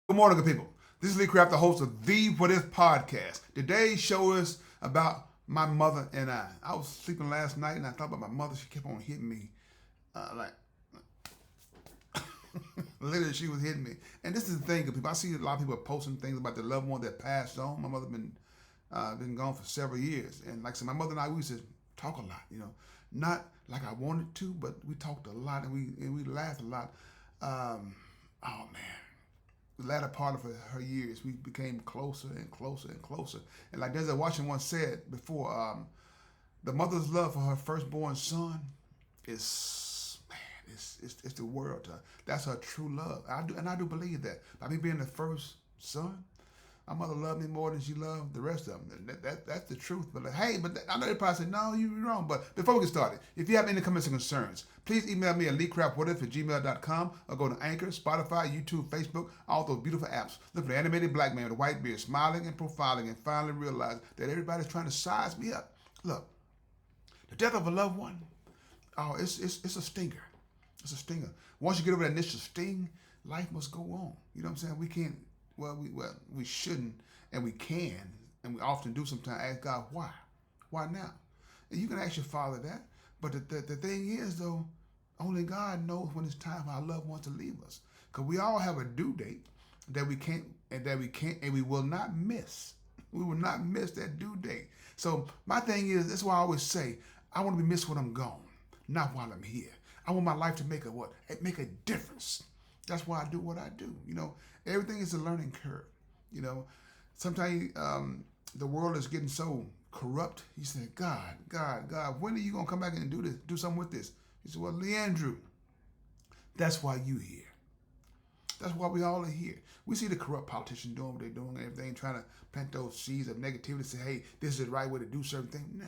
Good morning, good people. This is Lee Craft, the host of the What If podcast. Today's show is about my mother and I. I was sleeping last night and I thought about my mother. She kept on hitting me, like literally she was hitting me. And this is the thing, people. I see a lot of people posting things about their loved one that passed on. My mother been gone for several years, and like I said, my mother and I we used to talk a lot. Not like I wanted to, but we talked a lot and we laughed a lot. Oh man, the latter part of her years, we became closer and closer and closer. And like Denzel Washington once said before, the mother's love for her firstborn son is, man, it's the world to her. That's her true love. I do believe that. By me being the first son, my mother loved me more than she loved the rest of them. That's the truth. But like, hey, I know they probably say, no, you're wrong. But before we get started, if you have any comments or concerns, please email me at leecraftwhatif@gmail.com or go to Anchor, Spotify, YouTube, Facebook, all those beautiful apps. Look for the animated black man with a white beard smiling and profiling and finally realize that everybody's trying to size me up. Look, the death of a loved one, oh, it's a stinger. It's a stinger. Once you get over that initial sting, life must go on. You know what I'm saying? We can't, we shouldn't, and we can, and we often do sometimes ask God, why? Why now? And you can ask your Father that, but the thing is, though, only God knows when it's time for our loved ones to leave us. Because we all have a due date that we can't, and we will not miss. We will not miss that due date. So my thing is, that's why I always say, I want to be missed when I'm gone, not while I'm here. I want my life to make a difference. That's why I do what I do. Everything is a learning curve. Sometimes the world is getting so corrupt. You say, God, when are you gonna come back and do this? Do something with this? He said, well, Leandrew, that's why you here. That's why we all are here. We see the corrupt politicians doing what they're doing and everything, trying to plant those seeds of negativity. Say, hey, this is the right way to do certain things. No.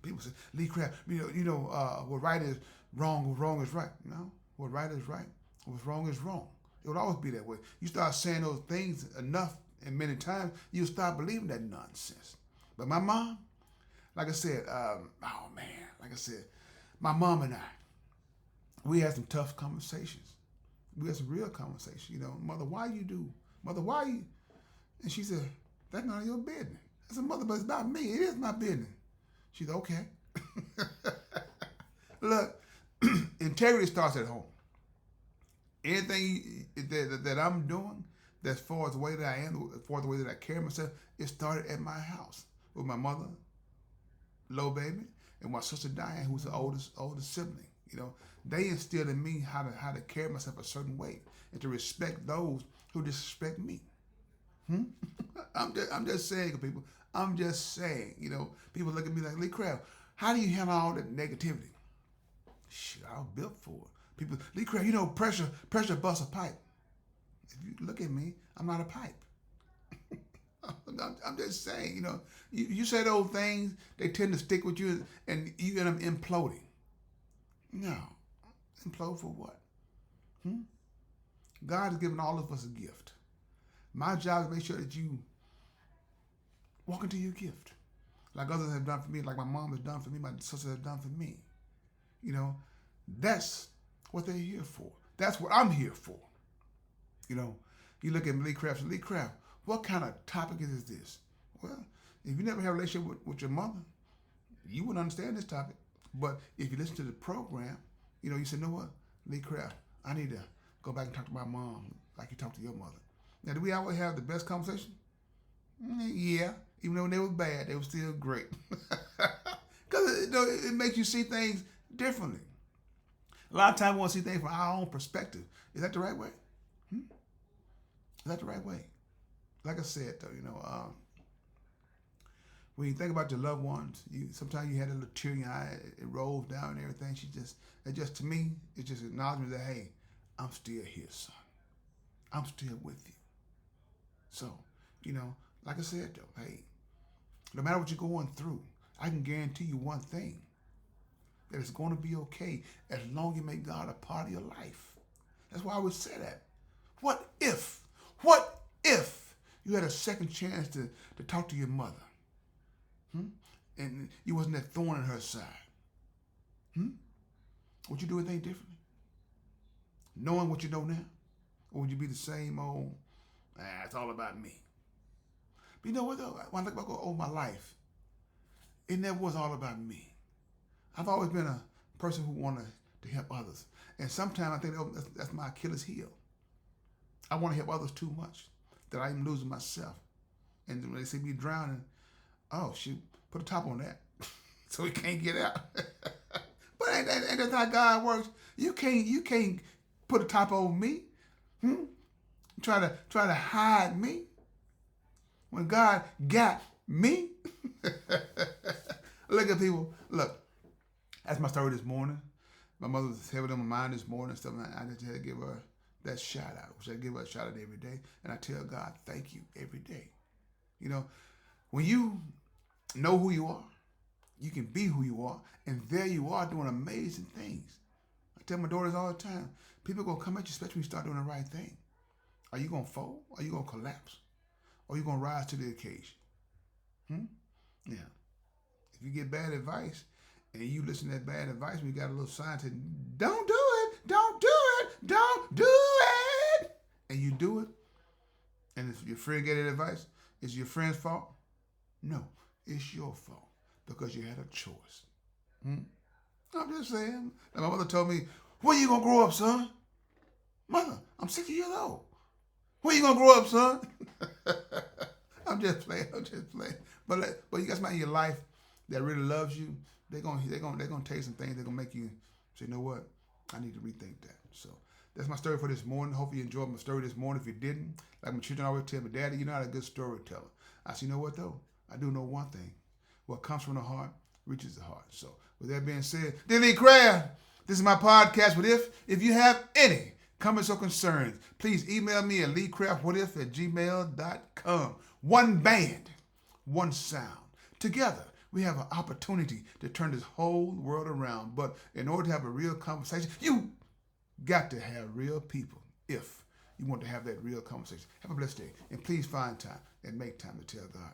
People say, Lee Craft, what right is wrong, what wrong is right. No, what right is right, what's wrong is wrong. It will always be that way. You start saying those things enough and many times, you'll start believing that nonsense. But my mom, like I said, my mom and I, we had some tough conversations. We had some real conversations. Mother, why you do? Mother, why you? And she said, that's none of your business. I said, mother, but it's not me. It is my business. She said, okay. Look, integrity starts at home. Anything that I'm doing, that's far as the way that I am, as far as the way that I carry myself, it started at my house with my mother, Lo Baby, and my sister Diane, who's the oldest sibling. They instilled in me how to carry myself a certain way and to respect those who disrespect me. I'm just saying, people. I'm just saying. People look at me like, Lee Craft, how do you handle all that negativity? Shit, I was built for it. People, Lee Craft, pressure busts a pipe. If you look at me, I'm not a pipe. I'm just saying, you say those things, they tend to stick with you, and you end up imploding. No, implode for what? God has given all of us a gift. My job is to make sure that you walk into your gift, like others have done for me, like my mom has done for me, my sister has done for me. That's what they're here for. That's what I'm here for. You look at Lee Craft, what kind of topic is this? Well, if you never had a relationship with your mother, you wouldn't understand this topic. But if you listen to the program, you say, you know what, Lee Craft, I need to go back and talk to my mom like you talked to your mother. Now, do we always have the best conversation? Yeah. Even though they were bad, they were still great. Because it makes you see things differently. A lot of times we want to see things from our own perspective. Is that the right way? Is that the right way? Like I said, though, when you think about your loved ones, sometimes you had a little tear in your eye, it rolls down and everything. To me, it's just acknowledgement that, hey, I'm still here, son. I'm still with you. So, like I said, though, hey, no matter what you're going through, I can guarantee you one thing, that it's going to be okay as long as you make God a part of your life. That's why I would say that. What if you had a second chance to talk to your mother? And you wasn't that thorn in her side? Would you do anything differently? Knowing what you know now? Or would you be the same old It's all about me. But you know what though? When I look back over my life, it never was all about me. I've always been a person who wanted to help others. And sometimes I think that's my Achilles heel. I want to help others too much that I am losing myself. And when they see me drowning, oh shoot, put a top on that so he can't get out. But ain't that's how God works. You can't put a top on me. Try to hide me when God got me. Look at people. Look, that's my story this morning. My mother was heavy on my mind this morning and stuff. And I just had to give her that shout out. I give her a shout out every day. And I tell God, thank you every day. You know, when you know who you are, you can be who you are. And there you are doing amazing things. I tell my daughters all the time, people are going to come at you, especially when you start doing the right thing. Are you going to fall? Are you going to collapse? Or are you going to rise to the occasion? Yeah. If you get bad advice and you listen to that bad advice, we got a little sign that don't do it, don't do it, don't do it. And you do it. And if your friend get that advice, is it your friend's fault? No, it's your fault because you had a choice. I'm just saying. And my mother told me, when you going to grow up, son? Mother, I'm 60 years old. When you going to grow up, son? I'm just playing. But you got somebody in your life that really loves you. They're gonna tell you some things. They're gonna make you say, you know what? I need to rethink that. So that's my story for this morning. Hope you enjoyed my story this morning. If you didn't, like my children always tell me, Daddy, you're not a good storyteller. I said, you know what though? I do know one thing. What comes from the heart reaches the heart. So with that being said, dear Lee Craft, this is my podcast. But if you have any comments or concerns, please email me at leecraftwhatif@gmail.com. One band, one sound. Together, we have an opportunity to turn this whole world around. But in order to have a real conversation, you got to have real people if you want to have that real conversation. Have a blessed day. And please find time and make time to tell God